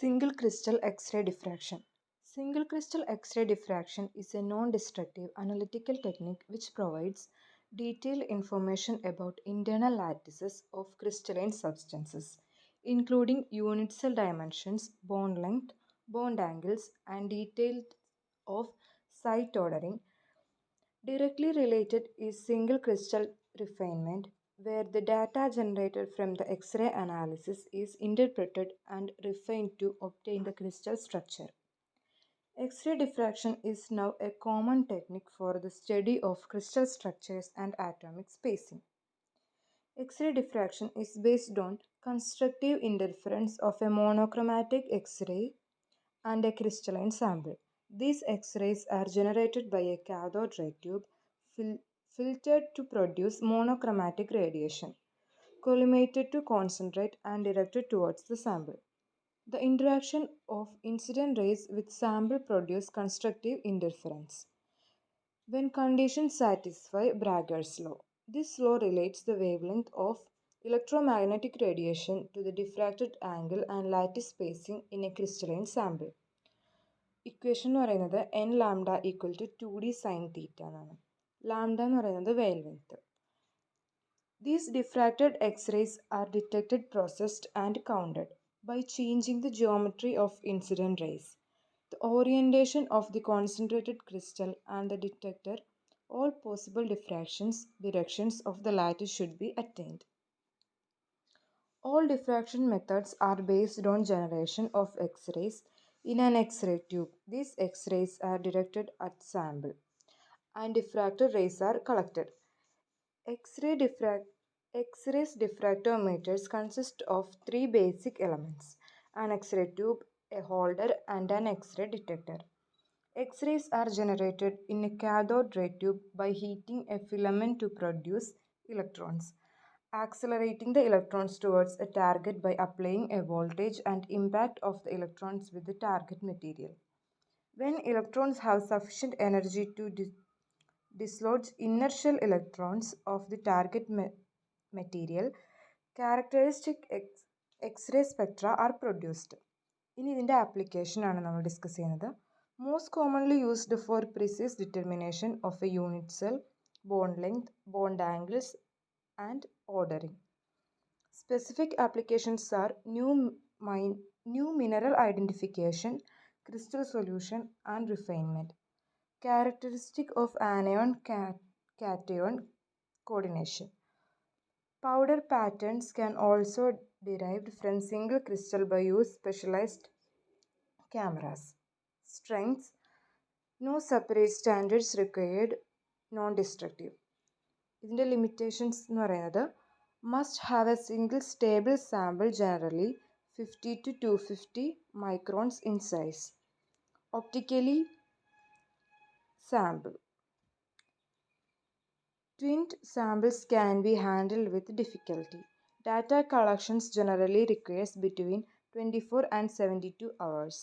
Single crystal X-ray diffraction. Single crystal X-ray diffraction is a non-destructive analytical technique which provides detailed information about internal lattices of crystalline substances, including unit cell dimensions, bond length, bond angles, and details of site ordering. Directly related is single crystal refinement, where the data generated from the X-ray analysis is interpreted and refined to obtain the crystal structure. X-ray diffraction is now a common technique for the study of crystal structures and atomic spacing. X-ray diffraction is based on constructive interference of a monochromatic X-ray and a crystalline sample. These X-rays are generated by a cathode ray tube filtered to produce monochromatic radiation, collimated to concentrate and directed towards the sample. The interaction of incident rays with sample produce constructive interference. When conditions satisfy Bragg's law, this law relates the wavelength of electromagnetic radiation to the diffracted angle and lattice spacing in a crystalline sample. Equation എന്ന് പറയുന്നത് n lambda equal to 2D sine theta എന്നാണ്. Lambda എന്ന് പറയുന്നത് wavelength. These diffracted X-rays are detected, processed, and counted by changing the geometry of incident rays, the orientation of the concentrated crystal, and the detector. All possible directions of the lattice should be attained. All diffraction methods are based on generation of X-rays in an X-ray tube. These X-rays are directed at sample and diffracted rays are collected. X-rays diffractometers consist of three basic elements: an X-ray tube, a holder, and an X-ray detector. X-rays are generated in a cathode ray tube by heating a filament to produce electrons, accelerating the electrons towards a target by applying a voltage and impact of the electrons with the target material. When electrons have sufficient energy to dislodge inertial electrons of the target material, characteristic X-ray spectra are produced. ഇനി ഇതിൻ്റെ ആപ്ലിക്കേഷനാണ് നമ്മൾ discuss ചെയ്യുന്നത്. Most commonly used for precise determination of A unit cell, bond length, bond angles and ordering. Specific applications are new mineral identification, crystal solution, and refinement. Characteristic of anion cation coordination. Powder patterns can also derived from single crystal by use specialized cameras. Strengths: no separate standards required, non-destructive. ഇതിൻ്റെ limitations എന്ന് പറയുന്നത് must have a single stable sample, generally 50 to 250 microns in size. Optically sample. Twinned samples can be handled with difficulty. Data collections generally requires between 24 and 72 hours.